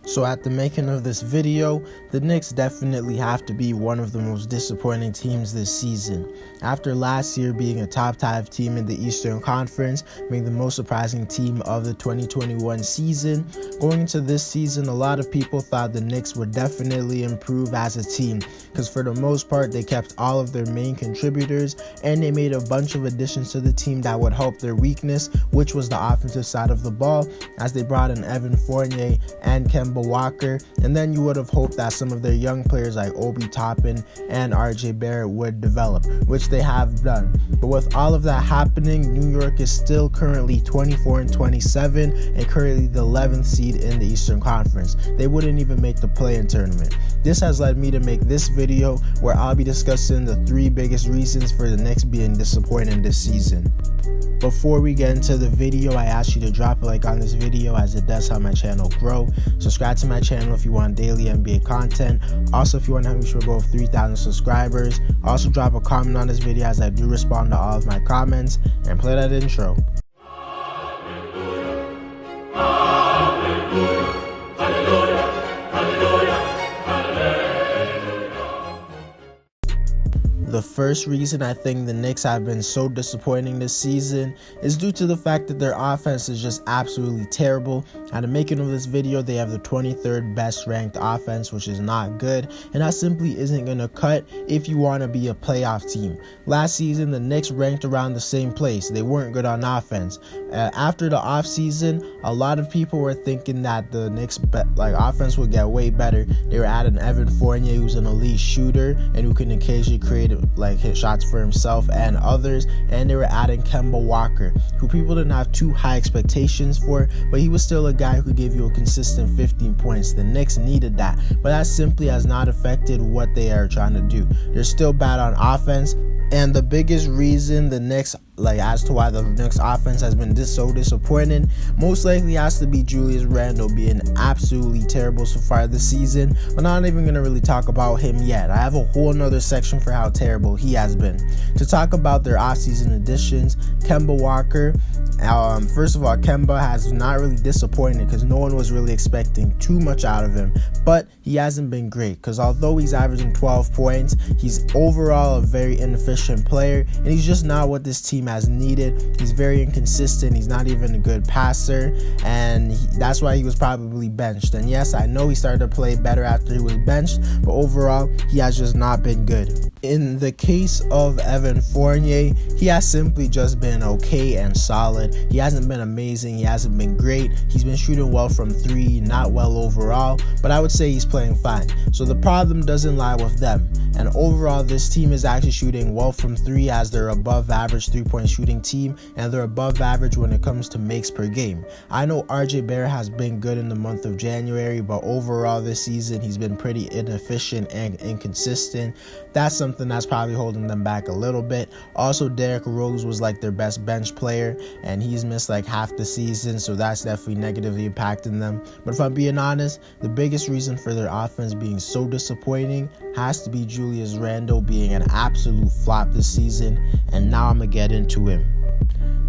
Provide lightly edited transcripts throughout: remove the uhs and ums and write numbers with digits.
So at the making of this video, the Knicks definitely have to be one of the most disappointing teams this season. After last year being a top 5 team in the Eastern Conference, being the most surprising team of the 2021 season, going into this season, a lot of people thought the Knicks would definitely improve as a team, because for the most part they kept all of their main contributors and they made a bunch of additions to the team that would help their weakness, which was the offensive side of the ball, as they brought in Evan Fournier and Kemba Walker, and then you would have hoped that some of their young players like Obi Toppin and RJ Barrett would develop, which they have done. But with all of that happening, New York is still currently 24-27 and currently the 11th seed in the Eastern Conference. They wouldn't even make the play-in tournament. This has led me to make this video where I'll be discussing the 3 biggest reasons for the Knicks being disappointing this season. Before we get into the video, I ask you to drop a like on this video as it does help my channel grow. Subscribe to my channel if you want daily NBA content. Also, if you want to help me reach a goal of 3,000 subscribers. Also, drop a comment on this video as I do respond to all of my comments. And play that intro. The first reason I think the Knicks have been so disappointing this season is due to the fact that their offense is just absolutely terrible. At the making of this video, they have the 23rd best ranked offense, which is not good, and that simply isn't going to cut if you want to be a playoff team. Last season, the Knicks ranked around the same place. They weren't good on offense. After the offseason, a lot of people were thinking that the Knicks offense would get way better. They were adding Evan Fournier, who's an elite shooter and who can occasionally create hit shots for himself and others, and they were adding Kemba Walker, who people didn't have too high expectations for, but he was still a guy who could give you a consistent 15 points. The Knicks needed that, but that simply has not affected what they are trying to do. They're still bad on offense, and the biggest reason the Knicks, as to why the Knicks offense has been so disappointing, most likely has to be Julius Randle being absolutely terrible so far this season. But not even going to really talk about him yet. I have a whole nother section for how terrible he has been. To talk about their offseason additions, Kemba Walker. First of all, Kemba has not really disappointed because no one was really expecting too much out of him, but he hasn't been great because although he's averaging 12 points, he's overall a very inefficient player, and he's just not what this team has needed. He's very inconsistent. He's not even a good passer, and that's why he was probably benched. And yes, I know he started to play better after he was benched, but overall, he has just not been good. In the case of Evan Fournier, he has simply just been okay and solid. He hasn't been amazing. He hasn't been great. He's been shooting well from 3, not well overall, but I would say he's playing fine. So the problem doesn't lie with them. And overall, this team is actually shooting well from 3, as they're above average 3-point shooting team, and they're above average when it comes to makes per game. I know RJ Barrett has been good in the month of January, but overall this season he's been pretty inefficient and inconsistent. That's something that's probably holding them back a little bit. Also, Derrick Rose was their best bench player, and he's missed half the season, so that's definitely negatively impacting them. But if I'm being honest, the biggest reason for their offense being so disappointing has to be Julius Randle being an absolute flop this season, and now I'm gonna get into him.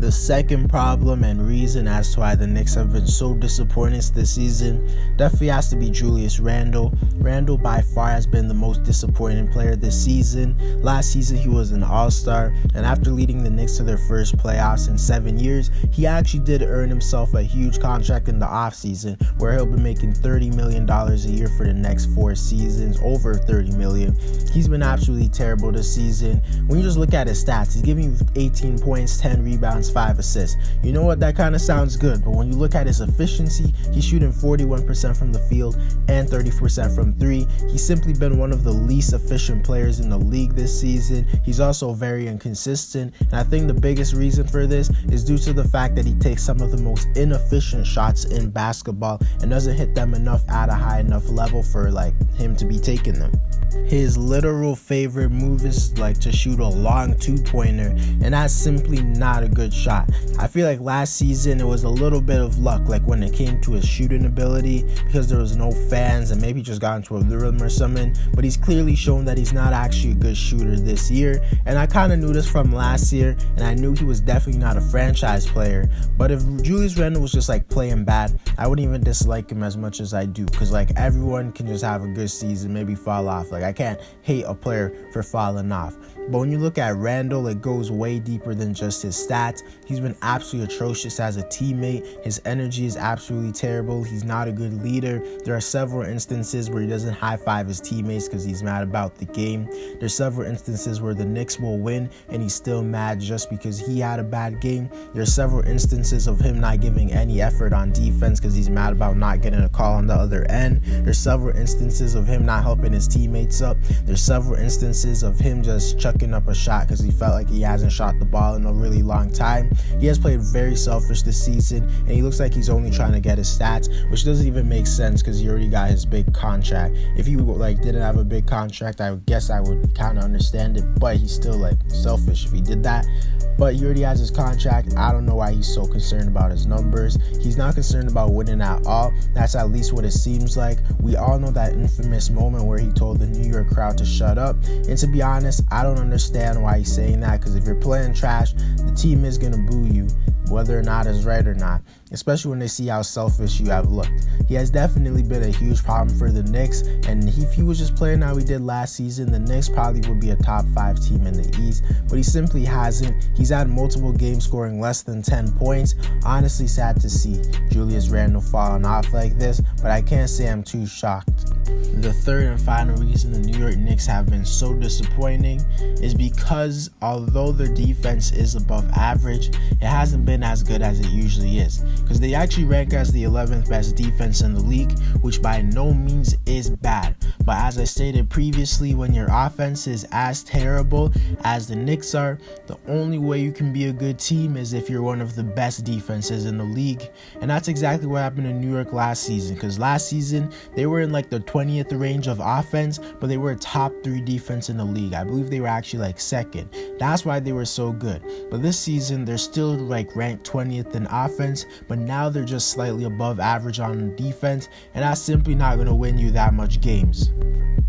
The second problem and reason as to why the Knicks have been so disappointing this season definitely has to be Julius Randle. Randle by far has been the most disappointing player this season. Last season he was an all-star, and after leading the Knicks to their first playoffs in 7 years, he actually did earn himself a huge contract in the offseason, where he'll be making $30 million a year for the next 4 seasons, over $30 million. He's been absolutely terrible this season. When you just look at his stats, he's giving you 18 points, 10 rebounds, 5 assists. You know what? That kind of sounds good, but when you look at his efficiency, he's shooting 41% from the field and 30% from 3. He's simply been one of the least efficient players in the league this season. He's also very inconsistent, and I think the biggest reason for this is due to the fact that he takes some of the most inefficient shots in basketball and doesn't hit them enough at a high enough level for him to be taking them. His literal favorite move is like to shoot a long two-pointer, and that's simply not a good shot. I feel like last season it was a little bit of luck, like when it came to his shooting ability, because there was no fans and maybe he just got into a rhythm or something, but he's clearly shown that he's not actually a good shooter this year, and I kind of knew this from last year, and I knew he was definitely not a franchise player. But if Julius Randle was just like playing bad, I wouldn't even dislike him as much as I do, because like everyone can just have a good season, maybe fall off. Like I can't hate a player for falling off. But when you look at Randle, it goes way deeper than just his stats. He's been absolutely atrocious as a teammate. His energy is absolutely terrible. He's not a good leader. There are several instances where he doesn't high-five his teammates because he's mad about the game. There's several instances where the Knicks will win and he's still mad just because he had a bad game. There's several instances of him not giving any effort on defense because he's mad about not getting a call on the other end. There's several instances of him not helping his teammates up. There's several instances of him just chucking up a shot because he felt like he hasn't shot the ball in a really long time. He has played very selfish this season, and he looks like he's only trying to get his stats, which doesn't even make sense because he already got his big contract. If he like didn't have a big contract, I guess I would kind of understand it, but he's still like selfish if he did that. But he already has his contract. I don't know why he's so concerned about his numbers. He's not concerned about winning at all. That's at least what it seems like. We all know that infamous moment where he told the New York crowd to shut up. And to be honest, I don't understand why he's saying that, because if you're playing trash, the team is going to boo you, whether or not it's right or not, especially when they see how selfish you have looked. He has definitely been a huge problem for the Knicks, and if he was just playing how he did last season, the Knicks probably would be a top 5 team in the East, but he simply hasn't. He's had multiple games scoring less than 10 points. Honestly, sad to see Julius Randle falling off like this, but I can't say I'm too shocked. The third and final reason the New York Knicks have been so disappointing is because although their defense is above average, it hasn't been as good as it usually is, because they actually rank as the 11th best defense in the league, which by no means is bad. But as I stated previously, when your offense is as terrible as the Knicks are, the only way you can be a good team is if you're one of the best defenses in the league. And that's exactly what happened in New York last season, because last season they were in like the 20th range of offense, but they were a top 3 defense in the league. I believe they were actually like second. That's why they were so good. But this season they're still like ranked 20th in offense, but now they're just slightly above average on defense, and that's simply not going to win you that much games.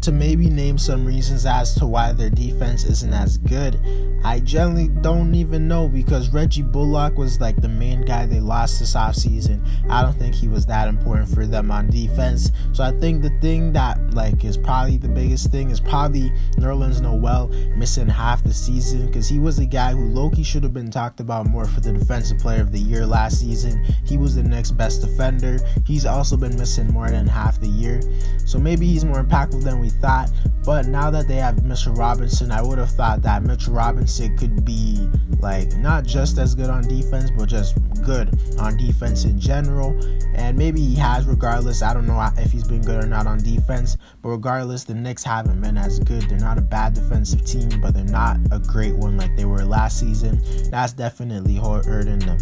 To maybe name some reasons as to why their defense isn't as good, I generally don't even know, because Reggie Bullock was like the main guy they lost this offseason. I don't think he was that important for them on defense. So I think the thing that like is probably the biggest thing is probably Nerlens Noel missing half the season, because he was a guy who low-key should have been talked about more for the defensive player of the year last season. He was the next best defender. He's also been missing more than half the year. So maybe he's more impactful than we thought. But now that they have Mitchell Robinson, I would have thought that Mitchell Robinson could be like not just as good on defense, but just good on defense in general. And maybe he has, regardless. I don't know if he's been good or not on defense, but regardless, the Knicks haven't been as good. They're not a bad defensive team, but they're not a great one like they were last season. That's definitely hurting them.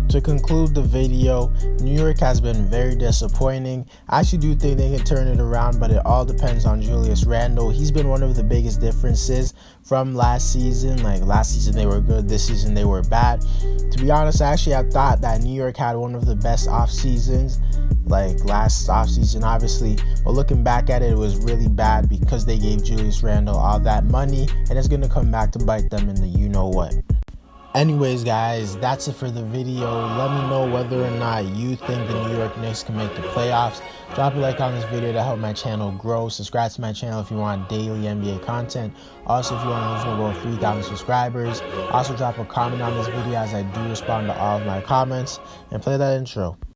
To conclude the video, New York has been very disappointing. I actually do think they can turn it around, but it all depends on Julius Randle. He's been one of the biggest differences from last season. Like last season they were good, this season they were bad. To be honest, I thought that New York had one of the best off seasons, like last off season obviously, but looking back at it, it was really bad because they gave Julius Randle all that money, and it's going to come back to bite them in the you know what. Anyways guys, that's it for the video. Let me know whether or not you think the New York Knicks can make the playoffs. Drop a like on this video to help my channel grow. Subscribe to my channel if you want daily NBA content. Also, if you want to go 3,000 subscribers. Also drop a comment on this video, as I do respond to all of my comments. And play that intro.